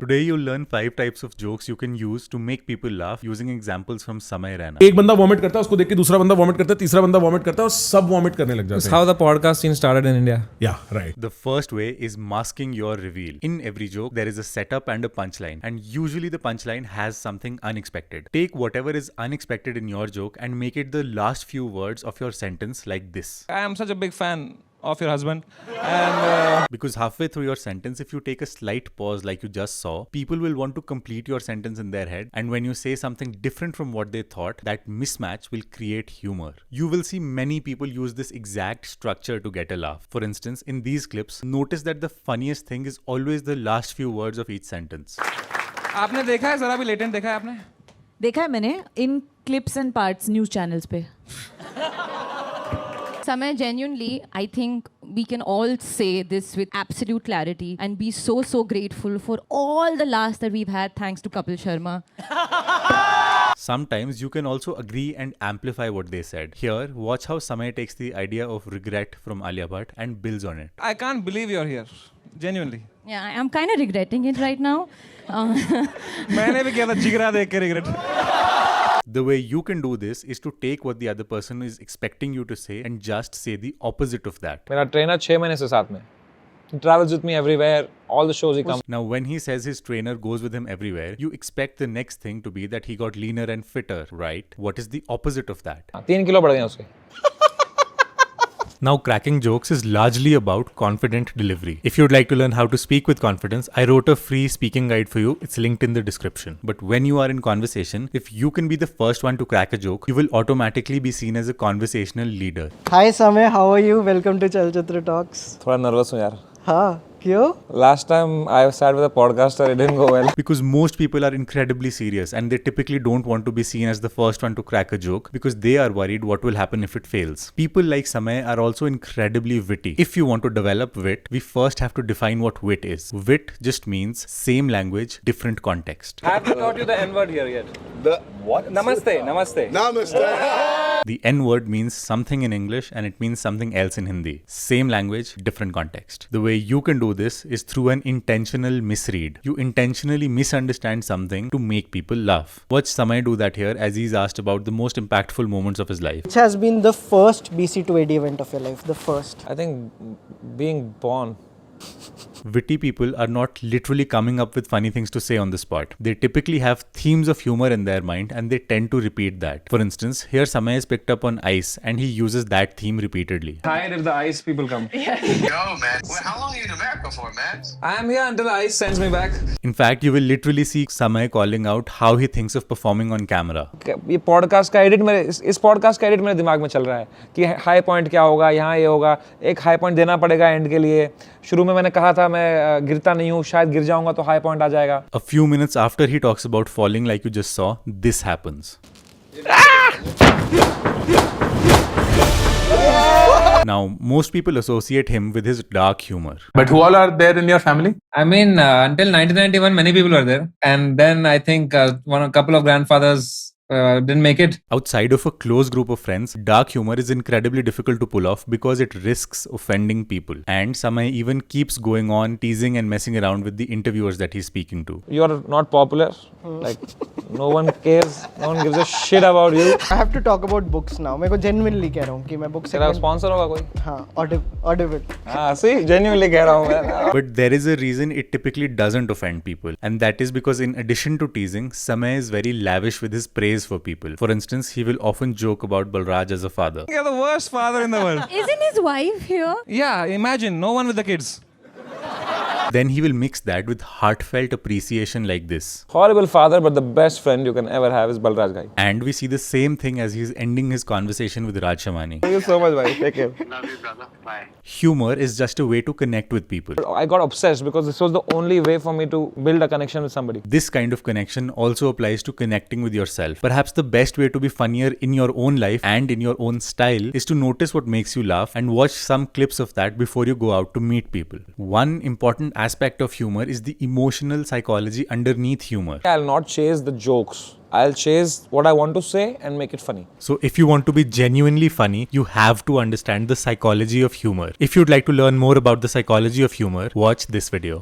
Today you'll learn 5 types of jokes you can use to make people laugh using examples from Samay Raina. एक बंदा vomit करता है, उसको देख के दूसरा बंदा वॉमिट करता है, तीसरा बंदा वॉमिट करता है और सब वॉमिट करने लग जाते That's हैं. how the podcast scene started in India. Yeah, right. The first way is masking your reveal. In every joke, there is a setup and a punchline, and usually the punchline has something unexpected. Take whatever is unexpected in your joke and make it the last few words of your sentence like this. I am such a big fan of your husband. And Because halfway through your sentence, if you take a slight pause like you just saw, people will want to complete your sentence in their head, and when you say something different from what they thought, that mismatch will create humor. You will see many people use this exact structure to get a laugh. For instance, in these clips, notice that the funniest thing is always the last few words of each sentence. आपने देखा है जरा भी latent देखा है आपने? देखा है मैंने इन clips and parts news channels पे. Samay, genuinely, I think we can all say this with absolute clarity and be so grateful for all the laughs that we've had thanks to Kapil Sharma. Sometimes you can also agree and amplify what they said. Here, watch how Samay takes the idea of regret from Alia Bhatt and builds on it. I can't believe you're here. Genuinely. Yeah, I'm kind of regretting it right now. मैंने भी किया था जिगरा देख के regret. The way you can do this is to take what the other person is expecting you to say and just say the opposite of that. मेरा trainer 6 महीने से साथ में. He travels with me everywhere, all the shows he comes. Now, when he says his trainer goes with him everywhere, you expect the next thing to be that he got leaner and fitter, right? What is the opposite of that? 3 kilo बढ़ गए उसके. Now, cracking jokes is largely about confident delivery. If you'd like to learn how to speak with confidence, I wrote a free speaking guide for you. It's linked in the description. But when you are in conversation, if you can be the first one to crack a joke, you will automatically be seen as a conversational leader. Hi Samay, how are you? Welcome to Chalchitra Talks. थोड़ा nervous हूँ यार. हाँ, क्यों? Last time I sat with a podcaster, it didn't go well. Because most people are incredibly serious and they typically don't want to be seen as the first one to crack a joke because they are worried what will happen if it fails. People like Samay are also incredibly witty. If you want to develop wit, we first have to define what wit is. Wit just means same language, different context. Have you taught you the N-word here yet? The what? Namaste, namaste. Namaste. The N word means something in English and it means something else in Hindi. Same language, different context. The way you can do this is through an intentional misread. You intentionally misunderstand something to make people laugh. Watch Samay do that here as he's asked about the most impactful moments of his life. Which has been the first BC to AD event of your life? The first. I think being born. Witty people are not literally coming up with funny things to say on the spot. They typically have themes of humor in their mind and they tend to repeat that. For instance, here Samay is picked up on ice and he uses that theme repeatedly. Hide if the ice people come. Yo, man. Well, how long are you in America for, man? I am here until the ice sends me back. In fact, you will literally see Samay calling out how he thinks of performing on camera. ये podcast का edit मेरे इस podcast का edit मेरे दिमाग में चल रहा है कि हाई पॉइंट क्या होगा, यहाँ ये होगा, एक हाई पॉइंट देना पड़ेगा एंड के लिए. शुरू में मैंने कहा था मैं गिरता नहीं हूँ, शायद गिर जाऊंगा तो हाई पॉइंट आ जाएगा. A few minutes after he talks about falling like you just saw, this happens. Now, most people associate him with his dark humor. But who all are there in your family? I mean, until 1991, many people were there. And then I think a couple of grandfathers didn't make it. Outside of a close group of friends, dark humor is incredibly difficult to pull off because it risks offending people. And Samay even keeps going on teasing and messing around with the interviewers that he's speaking to. You are not popular. Like no one cares. No one gives a shit about you. I have to talk about books now. मैं को genuinely कह रहा हूँ कि मैं book तेरा sponsor होगा कोई? हाँ, Audible. हाँ, see, genuinely कह रहा हूँ मैं. But there is a reason it typically doesn't offend people. And that is because in addition to teasing, Samay is very lavish with his praise for people. For instance, he will often joke about Balraj as a father. You're the worst father in the world. Isn't his wife here? Yeah, imagine, no one with the kids. Then he will mix that with heartfelt appreciation like this. Horrible father, but the best friend you can ever have is Balraj guy. And we see the same thing as he's ending his conversation with Raj Shamani. Thank you so much, bhai. Take care. Love you, brother. Bye. Humor is just a way to connect with people. I got obsessed because this was the only way for me to build a connection with somebody. This kind of connection also applies to connecting with yourself. Perhaps the best way to be funnier in your own life and in your own style is to notice what makes you laugh and watch some clips of that before you go out to meet people. One important aspect of humor is the emotional psychology underneath humor. I'll not chase the jokes. I'll chase what I want to say and make it funny. So if you want to be genuinely funny, you have to understand the psychology of humor. If you'd like to learn more about the psychology of humor, watch this video.